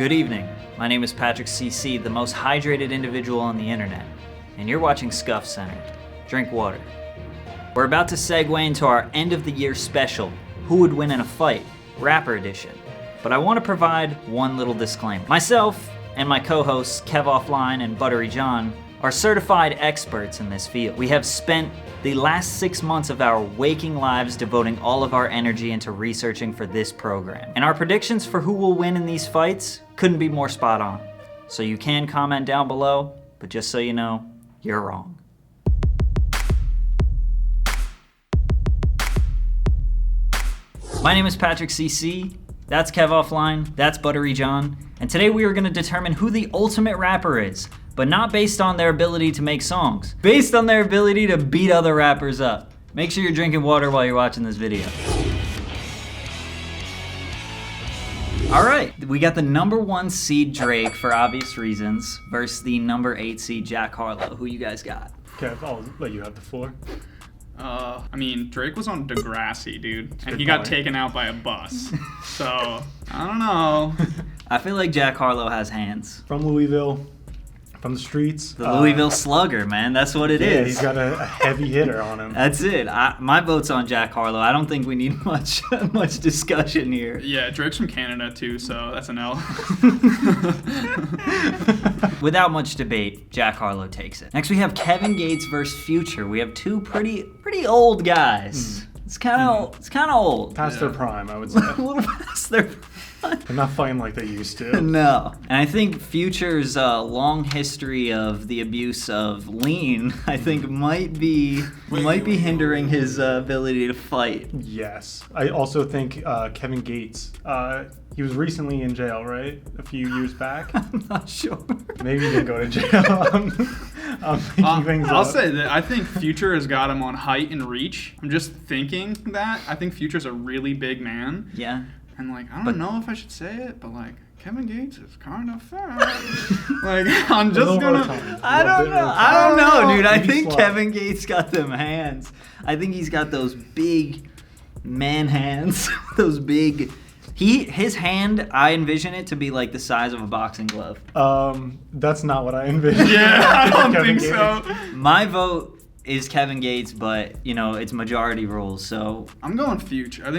Good evening. My name is Patrick CC, the most hydrated individual on the internet, and you're watching Scuffed Center. Drink water. We're about to segue into our end of the year special, Who Would Win in a Fight, Rapper Edition. But I want to provide one little disclaimer. Myself and my co-hosts Kev Offline and Buttery John are certified experts in this field. We have spent the last 6 months of our waking lives devoting all of our energy into researching for this program. And our predictions for who will win in these fights couldn't be more spot on. So you can comment down below, but just so you know, you're wrong. My name is Patrick CC, that's Kev Offline, that's Buttery John, and today we are going to determine who the ultimate rapper is, but not based on their ability to make songs, based on their ability to beat other rappers up. Make sure you're drinking water while you're watching this video. Alright, we got the number 1 seed Drake, for obvious reasons, versus the number 8 seed Jack Harlow. Who you guys got? Kev, I'll let you have the floor. Drake was on Degrassi, dude, and he got taken out by a bus. So, I don't know. I feel like Jack Harlow has hands. From Louisville, from the streets. The Louisville Slugger, man. That's what it is. Yeah, he's got a heavy hitter on him. That's it. My vote's on Jack Harlow. I don't think we need much discussion here. Yeah, Drake's from Canada too, so that's an L. Without much debate, Jack Harlow takes it. Next we have Kevin Gates versus Future. We have two pretty old guys. It's kind of old. Past their prime, I would say. A little past their prime. They're not fighting like they used to. No. And I think Future's long history of the abuse of lean, I think might be hindering his ability to fight. Yes. I also think Kevin Gates, he was recently in jail, right? A few years back? I'm not sure. Maybe he didn't go to jail. I'm making things up. I'll say that I think Future has got him on height and reach. I'm just thinking that. I think Future's a really big man. Yeah. And, I don't know if I should say it, but, Kevin Gates is kind of fat. I'm just gonna... I don't know, dude. I think Kevin Gates got them hands. I think he's got those big man hands. Those big... His hand, I envision it to be the size of a boxing glove. That's not what I envision. Yeah, I don't think so. My vote is Kevin Gates, but, it's majority rules, so... I'm going Future. I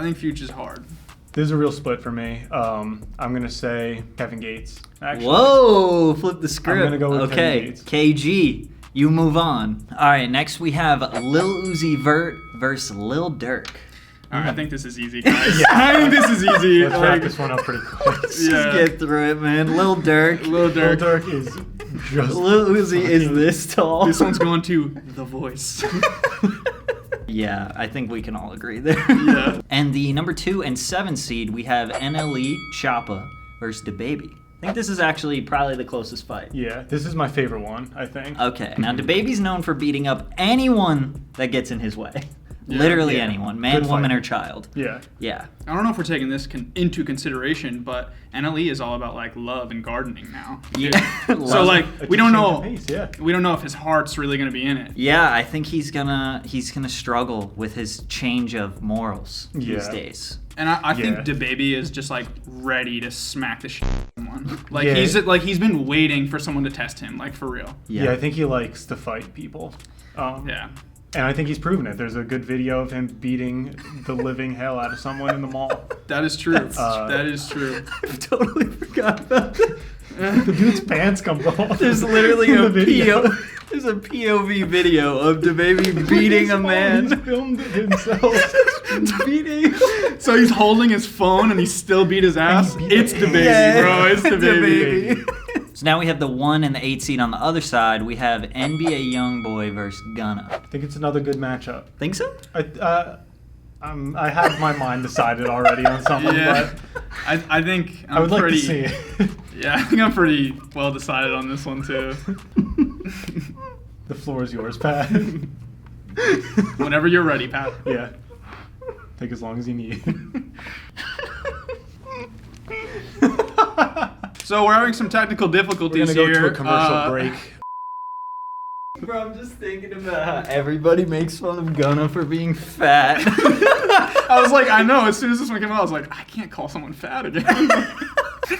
think Future's hard. There's a real split for me. I'm going to say Kevin Gates, actually. Whoa, flip the script. I'm going to go with Kevin Gates. KG, you move on. All right, next we have Lil Uzi Vert versus Lil Durk. All right, I think this is easy, guys. Yeah. I think this is easy. Let's wrap this one up pretty quick. Let's just get through it, man. Lil Durk. Lil Durk is just... Lil Uzi is this tall. This one's going to The Voice. Yeah, I think we can all agree there. Yeah. And the number 2 and 7 seed, we have NLE Choppa versus Da Baby. I think this is actually probably the closest fight. Yeah, this is my favorite one, I think. Okay, now Da Baby's known for beating up anyone that gets in his way. Yeah, literally anyone, man, woman, or child. Yeah. Yeah. I don't know if we're taking this into consideration, but NLE is all about love and gardening now. Yeah. So we don't know. Pace, yeah. We don't know if his heart's really gonna be in it. Yeah, I think he's gonna struggle with his change of morals these days. And I think Da Baby is just ready to smack the shit out of someone. He's been waiting for someone to test him, for real. Yeah, I think he likes to fight people. Yeah. And I think he's proven it. There's a good video of him beating the living hell out of someone in the mall. That is true. That is true. I totally forgot about that. The dude's pants come off. There's literally there's a POV video of Da Baby beating a man. He's filmed it himself. Beating. So he's holding his phone and he still beat his ass? It's Da Baby, bro. It's Da Baby. So now we have the 1 and the 8 seed on the other side. We have NBA Youngboy versus Gunna. I think it's another good matchup. Think so? I have my mind decided already on something, but I think I would like to see it. Yeah, I think I'm pretty well decided on this one too. The floor is yours, Pat. Whenever you're ready, Pat. Yeah. Take as long as you need. So we're having some technical difficulties here. We're gonna go to a commercial break. Bro, I'm just thinking about how everybody makes fun of Gunna for being fat. I was like, I know. As soon as this one came out, I was like, I can't call someone fat again.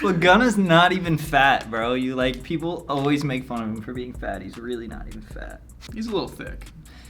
Well, Gunna's not even fat, bro. You like people always make fun of him for being fat. He's really not even fat. He's a little thick.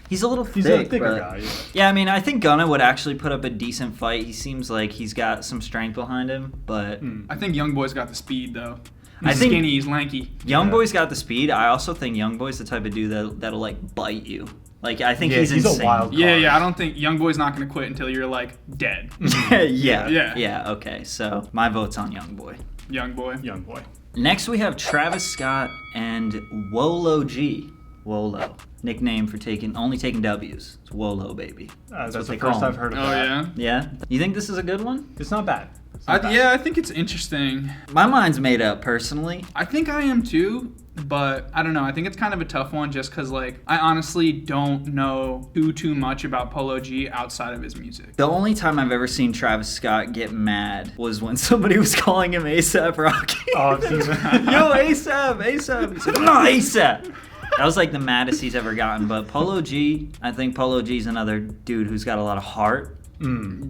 He's a little thick. He's a thicker but guy. Yeah. Yeah, I mean, I think Gunna would actually put up a decent fight. He seems like he's got some strength behind him, but I think Youngboy's got the speed though. I He's think- skinny, he's lanky. Youngboy's got the speed. I also think Youngboy's the type of dude that'll like bite you. Like I think Yeah, he's he's a insane. wild Yeah, I don't think Youngboy's not gonna quit until you're like dead. Yeah. Okay, so my vote's on Youngboy. Youngboy. Young boy. Next we have Travis Scott and Polo G. Wolo, nickname for only taking W's. It's Wolo Baby. That's what the they call first him. I've heard of Oh that. yeah. Yeah. You think this is a good one? It's not bad. It's not bad. Yeah, I think it's interesting. My mind's made up personally. I think I am too, but I don't know. I think it's kind of a tough one just because, like, I honestly don't know too much about Polo G outside of his music. The only time I've ever seen Travis Scott get mad was when somebody was calling him ASAP Rocky. Oh, I've seen that. Yo, ASAP. He's like, no, ASAP. That was like the maddest he's ever gotten. But Polo G, I think Polo G's another dude who's got a lot of heart.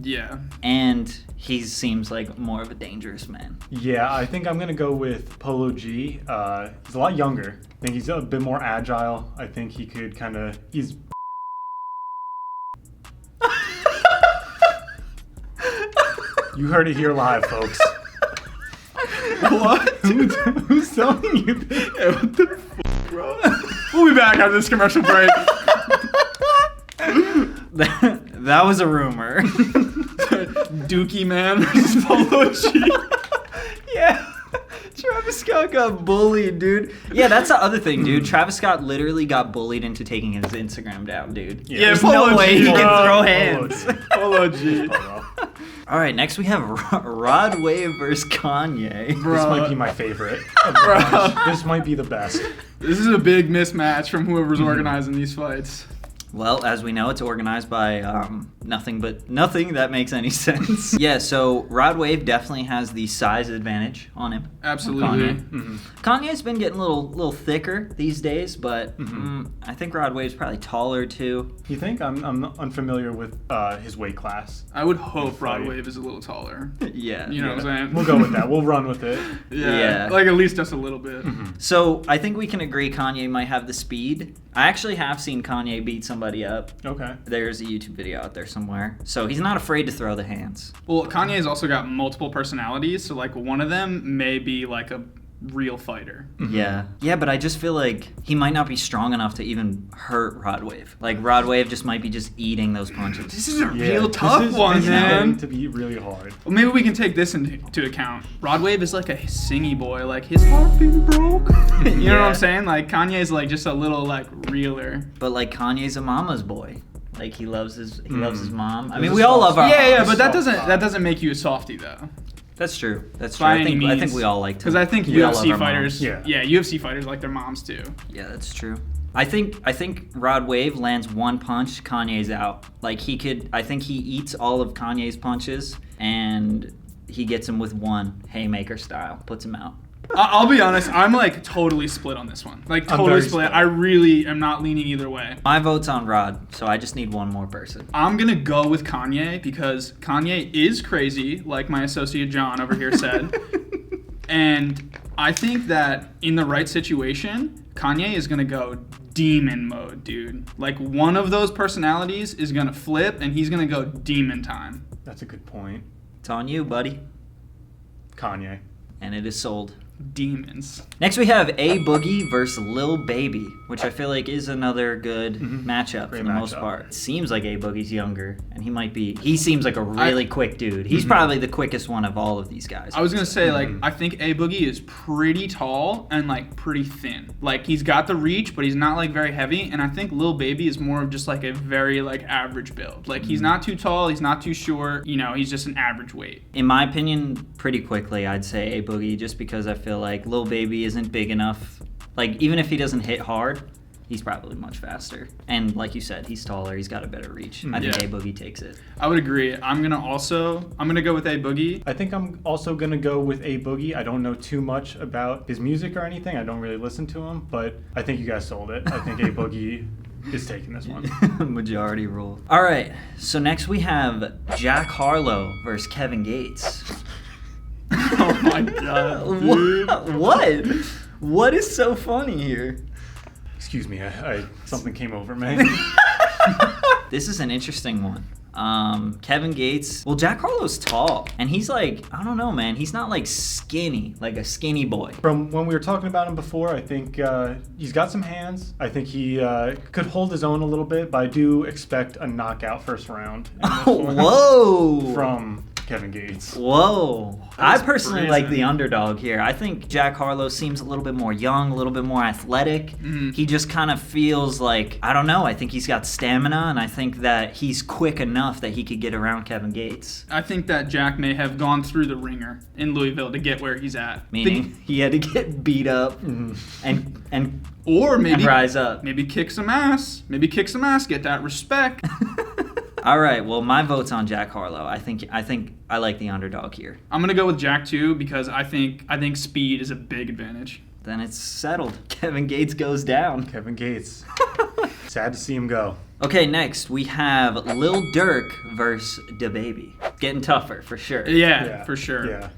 Yeah. And he seems like more of a dangerous man. Yeah, I think I'm gonna go with Polo G. He's a lot younger. I think he's a bit more agile. I think he could kind of. He's. You heard it here live, folks. What? Who's telling you this? What the fuck, bro? We'll be back after this commercial break. That was a rumor. Dookie Man versus Polo G. Yeah. Travis Scott got bullied, dude. Yeah, that's the other thing, dude. Travis Scott literally got bullied into taking his Instagram down, dude. Yeah, There's Polo no way G, he can bro. throw Polo hands. G. Polo G. Polo. All right, next we have Rod Wave versus Kanye. This Bro. might be my favorite. Of the Bro. bunch. This might be the best. This is a big mismatch from whoever's organizing these fights. Well, as we know, it's organized by nothing that makes any sense. Yeah, so Rod Wave definitely has the size advantage on him. Absolutely. Kanye. Kanye's been getting a little thicker these days, but I think Rod Wave's probably taller too. You think? I'm unfamiliar with his weight class. I would hope Rod Fight. Wave is a little taller. Yeah. You know what I'm saying? We'll go with that. We'll run with it. Yeah. Like at least just a little bit. So I think we can agree Kanye might have the speed. I actually have seen Kanye beat somebody up. Okay. There's a YouTube video out there somewhere. So he's not afraid to throw the hands. Well, Kanye's also got multiple personalities, so like one of them may be like a real fighter. Yeah. Yeah, but I just feel like he might not be strong enough to even hurt Rod Wave. Like Rod Wave just might be just eating those punches. This is a Yeah, real this tough is one, going man. to be really hard. Well, maybe we can take this into account. Rod Wave is like a singy boy, like his heart been broke. You know what Yeah. I'm saying? Like Kanye's like just a little like realer. But like Kanye's a mama's boy. Like he loves his mom. I There's mean, a we all soft love our spot. Yeah, moms. but that soft spot. doesn't make you a softie though. That's true. That's true. By I any think means. we all like to. Because I think we all love UFC our fighters, moms. Yeah. UFC fighters like their moms too. Yeah, that's true. I think Rod Wave lands one punch, Kanye's out. Like I think he eats all of Kanye's punches and he gets him with one haymaker style, puts him out. I'll be honest, I'm like totally split on this one. Like I'm totally very split. split. I really am not leaning either way. My vote's on Rod, so I just need one more person. I'm gonna go with Kanye because Kanye is crazy, like my associate John over here said. And I think that in the right situation, Kanye is gonna go demon mode, dude. Like one of those personalities is gonna flip and he's gonna go demon time. That's a good point. It's on you, buddy. Kanye. And it is sold. Demons. Next we have A Boogie versus Lil Baby, which I feel like is another good matchup Great for the most matchup. part. It seems like A Boogie's younger, and he seems like a really quick dude. He's probably the quickest one of all of these guys. I was gonna say, like, I think A Boogie is pretty tall and like pretty thin. Like he's got the reach, but he's not like very heavy. And I think Lil Baby is more of just like a very like average build. Like he's not too tall, he's not too short. You know, he's just an average weight. In my opinion, pretty quickly, I'd say A Boogie, just because I feel like Lil Baby isn't big enough. Like, even if he doesn't hit hard, he's probably much faster. And like you said, he's taller, he's got a better reach. I think Yeah. A Boogie takes it. I would agree. I'm gonna go with A Boogie. I think I'm also going to go with A Boogie. I don't know too much about his music or anything. I don't really listen to him, but I think you guys sold it. I think A Boogie is taking this one. Majority rule. All right, so next we have Jack Harlow versus Kevin Gates. Oh my god, dude. What? What is so funny here? Excuse me, something came over me. This is an interesting one. Kevin Gates. Well, Jack Harlow's tall, and he's like, I don't know, man. He's not like skinny, like a skinny boy. From when we were talking about him before, I think he's got some hands. I think he could hold his own a little bit, but I do expect a knockout first round. In this one. Whoa! From Kevin Gates. Whoa. I That's personally brazen. like the underdog here. I think Jack Harlow seems a little bit more young, a little bit more athletic. Mm-hmm. He just kind of feels like, I don't know, I think he's got stamina, and I think that he's quick enough that he could get around Kevin Gates. I think that Jack may have gone through the ringer in Louisville to get where he's at. Meaning he had to get beat up and Or maybe rise up. Maybe kick some ass. Maybe kick some ass. Get that respect. All right, well, my vote's on Jack Harlow. I think I like the underdog here. I'm gonna go with Jack too because I think speed is a big advantage. Then it's settled. Kevin Gates goes down. Kevin Gates. Sad to see him go. Okay, next we have Lil Durk versus Da Baby. Getting tougher for sure. Yeah, for sure. Yeah.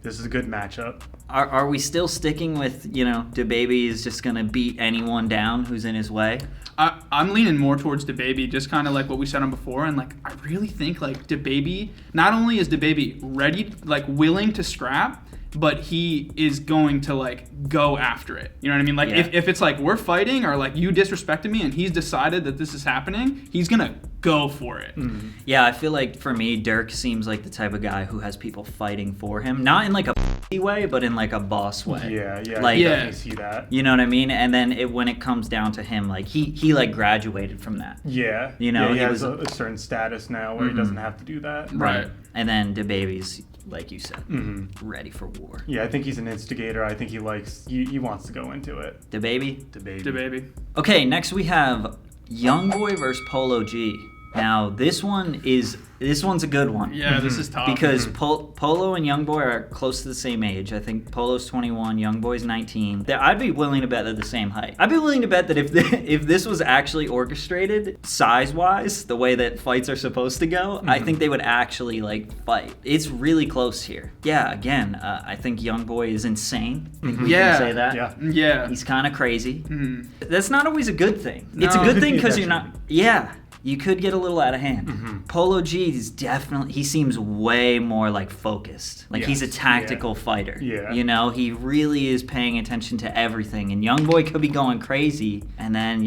This is a good matchup. Are we still sticking with, Da Baby is just gonna beat anyone down who's in his way? I'm leaning more towards DaBaby, just kind of like what we said on before, and like I really think like DaBaby. Not only is DaBaby ready, like willing to scrap, but he is going to like go after it. You know what I mean? Like Yeah. if it's like we're fighting or like you disrespected me and he's decided that this is happening, he's gonna go for it. Mm-hmm. Yeah, I feel like for me, Dirk seems like the type of guy who has people fighting for him, not in like a way, but in like a boss way. Yeah, Like, I definitely see that. You know what I mean? And then when it comes down to him, like he like graduated from that. Yeah. You know, yeah, he he has was- a certain status now where he doesn't have to do that. Right. And then DaBaby's, like you said, Mm-hmm. ready for war. Yeah, I think he's an instigator. I think he wants to go into it. DaBaby? DaBaby. Okay, next we have Youngboy versus Polo G. Now this one's a good one. Yeah, this is tough. Because Polo and Youngboy are close to the same age. I think Polo's 21, Youngboy's 19. I'd be willing to bet they're the same height. I'd be willing to bet that if this was actually orchestrated, size-wise, the way that fights are supposed to go, I think they would actually, like, fight. It's really close here. Yeah, again, I think Youngboy is insane. I think we Yeah. can say that. Yeah. Yeah. He's kind of crazy. Mhm. That's not always a good thing. It's a No. good Could thing be because you're not... eventually. Yeah. You could get a little out of hand. Polo G is definitely, he seems way more like focused. Like he's a Yes, tactical fighter. Yeah. You know, he really is paying attention to everything. And Youngboy could be going crazy. And then,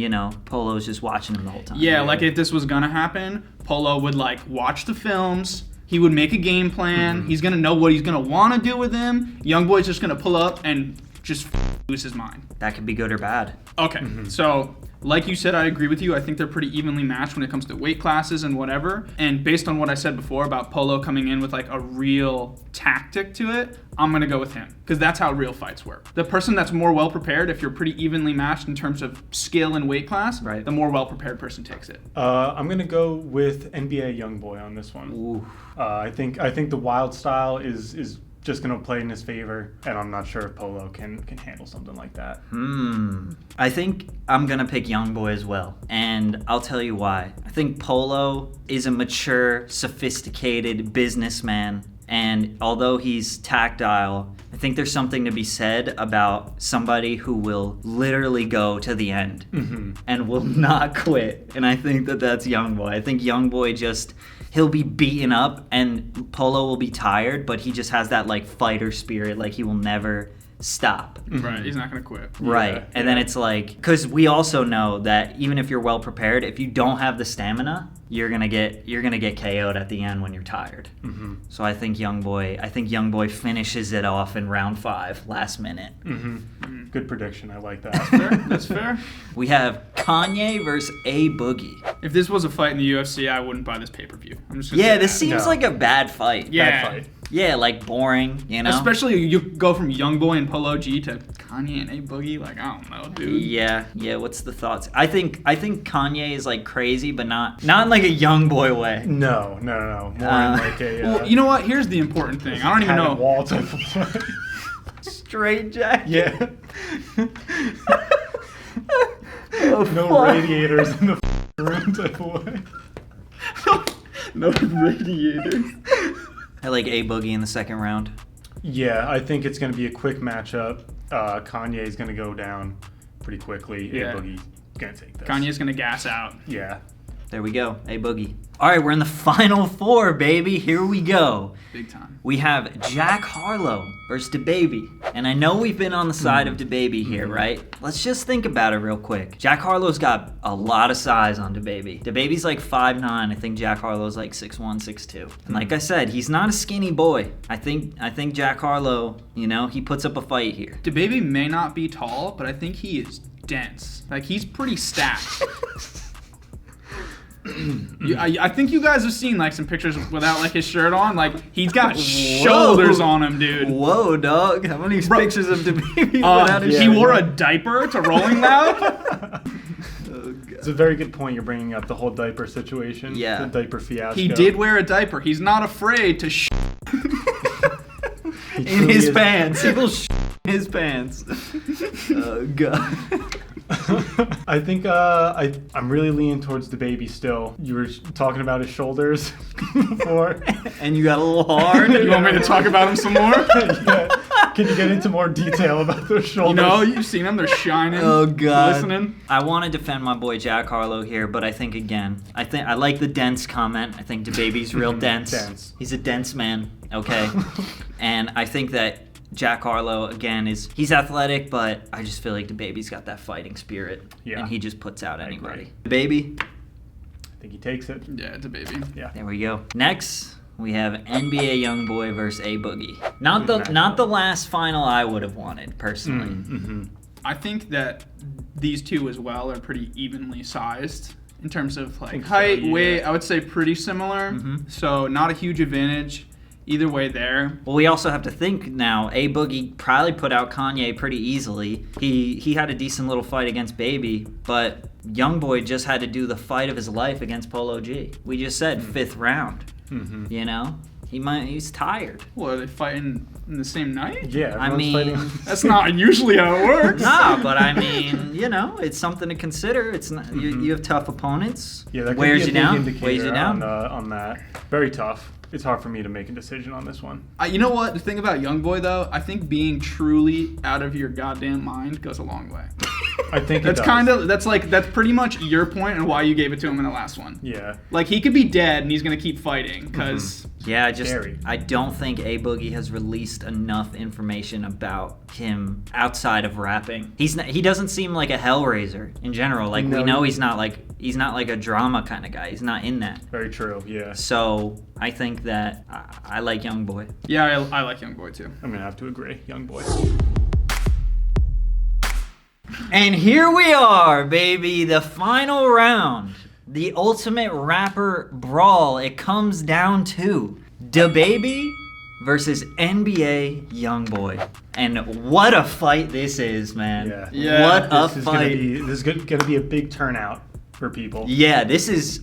Polo's just watching him the whole time. Yeah, like if this was gonna happen, Polo would like watch the films. He would make a game plan. He's gonna know what he's gonna want to do with him. Youngboy's just gonna pull up and just lose his mind. That could be good or bad. Okay, so like you said, I agree with you. I think they're pretty evenly matched when it comes to weight classes and whatever. And based on what I said before about Polo coming in with like a real tactic to it, I'm going to go with him because that's how real fights work. The person that's more well prepared, if you're pretty evenly matched in terms of skill and weight class, Right. the more well prepared person takes it. I'm gonna go with NBA Youngboy on this one. Ooh. I think the wild style is just gonna play in his favor, and I'm not sure if Polo can handle something like that. I think I'm going to pick Youngboy as well. And I'll tell you why. I think Polo is a mature, sophisticated businessman. And although he's tactile, I think there's something to be said about somebody who will literally go to the end and will not quit. And I think that's Youngboy. I think Youngboy he'll be beaten up and Polo will be tired, but he just has that like fighter spirit. Like he will never stop. Right, he's not going to quit. Right. And then it's like, because we also know that even if you're well prepared, if you don't have the stamina, you're gonna get KO'd at the end when you're tired. So I think Youngboy finishes it off in round 5, last minute. Good prediction. I like that. That's fair. We have Kanye versus A Boogie. If this was a fight in the UFC, I wouldn't buy this pay-per-view. I'm just gonna Yeah, say this that. seems No. like a bad fight. Yeah. Bad fight. Yeah, like boring, Especially you go from Youngboy and Polo G to Kanye and A Boogie. Like, I don't know, dude. Yeah. What's the thoughts? I think Kanye is like crazy, but not in like a young boy way. No. More in like a Well, you know what? Here's the important thing. I don't even know. wall type of play. Straight jacket. Yeah. Oh, No fuck. radiators in the room type of way. No radiators. I like A Boogie in the second round. Yeah, I think it's going to be a quick matchup. Kanye is going to go down pretty quickly. Yeah. A Boogie's going to take this. Kanye's gonna gas out. Yeah. There we go. A Boogie. All right, we're in the final four, baby. Here we go. Big time. We have Jack Harlow versus DaBaby. And I know we've been on the side of DaBaby here, right? Let's just think about it real quick. Jack Harlow's got a lot of size on DaBaby. DaBaby's like 5'9". I think Jack Harlow's like 6'1", 6'2". And like I said, he's not a skinny boy. I think Jack Harlow, you know, he puts up a fight here. DaBaby may not be tall, but I think he is dense. Like, he's pretty stacked. I think you guys have seen like some pictures without like his shirt on. Like, he's got shoulders on him, dude. Whoa, dog. How many pictures of DaBaby without his He shirt wore on? a diaper to Rolling Loud. It's a very good point you're bringing up, the whole diaper situation. Yeah. The diaper fiasco. He did wear a diaper. He's not afraid to He In truly his is- pants. He will in his pants. Oh, God. I think I'm really leaning towards DaBaby still. You were talking about his shoulders before. And you got a little hard. You want me to talk about him some more? Yeah. Can you get into more detail about those You shoulders? know, you've seen them. They're shining. Oh, God. Glistening. I want to defend my boy Jack Harlow here, but I think again, I like the dense comment. I think DaBaby's real dense. Dense. He's a dense man, okay? And I think that Jack Harlow again he's athletic, but I just feel like DaBaby's got that fighting spirit, Yeah. and he just puts out anybody. agree. DaBaby, I think he takes it. Yeah, DaBaby. Yeah. there we go. Next, we have NBA YoungBoy versus A Boogie. Not Good matchup. the last final I would have wanted personally. Mm-hmm. I think that these two as well are pretty evenly sized in terms of like Think so, height, yeah. weight. I would say pretty similar. So not a huge advantage either way there. Well, we also have to think now. A Boogie probably put out Kanye pretty easily. He had a decent little fight against Baby, but YoungBoy just had to do the fight of his life against Polo G. We just said 5th round. Mm-hmm. You know, he's tired. What, are they fighting in the same night? Yeah, I everyone's mean- fighting. That's not usually how it works. Nah, but I mean, you know, it's something to consider. It's not you have tough opponents. Yeah, that could Wears be a you big down. indicator Weighs you down. on that. Very tough. It's hard for me to make a decision on this one. You know what? The thing about YoungBoy though, I think being truly out of your goddamn mind goes a long way. I think That's it does. that's pretty much your point and why you gave it to him in the last one. Yeah. Like, he could be dead and he's gonna keep fighting because Yeah, Scary. I don't think A Boogie has released enough information about him outside of rapping. He doesn't seem like a hellraiser in general. Like, No, we know he's not like a drama kind of guy. He's not in that. Very true. Yeah. So I think that I like YoungBoy. yeah, I like YoungBoy too. I'm gonna have to agree. Young boy. And here we are, baby, the final round. The ultimate rapper brawl. It comes down to DaBaby versus NBA YoungBoy. And what a fight this is, man. Yeah. Yeah. What a This is fight. gonna be a big turnout for people. Yeah, this is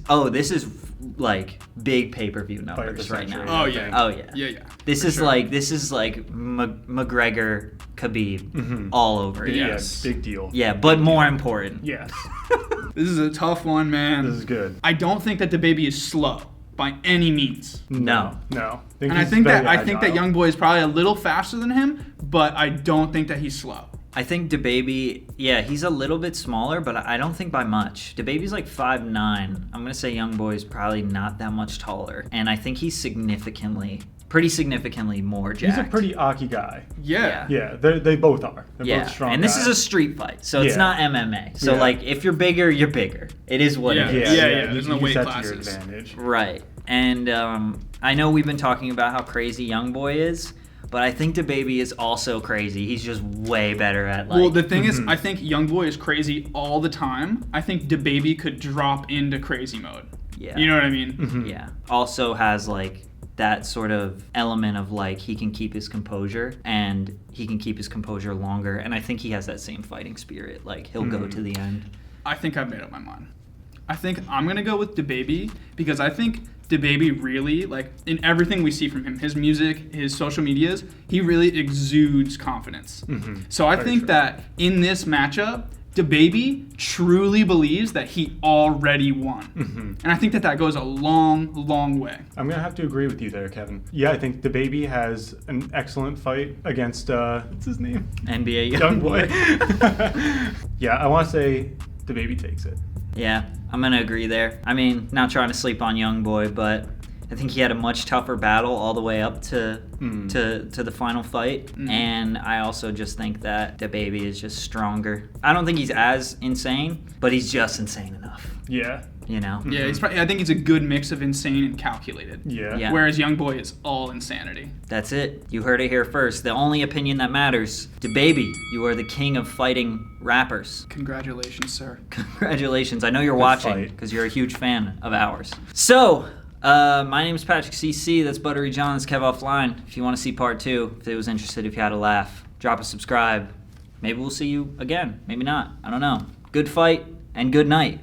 like big pay-per-view numbers right now. century. Oh I yeah. think. Oh yeah. Yeah. This For is sure. like McGregor Khabib all over again. Yes. Yeah, big deal. Yeah, but more important. Yes. This is a tough one, man. This is good. I don't think that DaBaby is slow by any means. No. No. And I think that YoungBoy is probably a little faster than him, but I don't think that he's slow. I think DaBaby, yeah, he's a little bit smaller, but I don't think by much. DaBaby's like 5'9". I'm going to say YoungBoy's probably not that much taller. And I think he's pretty significantly more jacked. He's a pretty Aki guy. Yeah. Yeah, they both are. They're both strong and this guys. is a street fight, so it's Yeah. not MMA. So, Yeah. like, if you're bigger, you're bigger. It is what Yeah. it is. Yeah. There's no you weight use that to your classes. advantage. Right. And I know we've been talking about how crazy YoungBoy is, but I think DaBaby is also crazy. He's just way better at, like... Well, the thing is, I think YoungBoy is crazy all the time. I think DaBaby could drop into crazy mode. Yeah. You know what I mean? Yeah. Also has, like, that sort of element of, like, he can keep his composure, and he can keep his composure longer, and I think he has that same fighting spirit. Like, he'll go to the end. I think I've made up my mind. I think I'm going to go with DaBaby because I think DaBaby really, like, in everything we see from him, his music, his social medias, he really exudes confidence. So I Very think true. that in this matchup, DaBaby truly believes that he already won. And I think that goes a long, long way. I'm going to have to agree with you there, Kevin. Yeah, I think DaBaby has an excellent fight against, what's his name? NBA Youngboy. Yeah, I want to say DaBaby takes it. Yeah, I'm going to agree there. I mean, not trying to sleep on Youngboy, but I think he had a much tougher battle all the way up to the final fight. And I also just think that DaBaby is just stronger. I don't think he's as insane, but he's just insane enough. Yeah. You know? Yeah, I think it's a good mix of insane and calculated. Yeah. Whereas Youngboy is all insanity. That's it. You heard it here first. The only opinion that matters. DaBaby, you are the king of fighting rappers. Congratulations, sir. Congratulations. I know you're Good watching fight. because you're a huge fan of ours. So, my name is Patrick CC. That's Buttery John. That's Kev Offline. If you want to see part 2, if it was interested, if you had a laugh, drop a subscribe. Maybe we'll see you again. Maybe not. I don't know. Good fight and good night.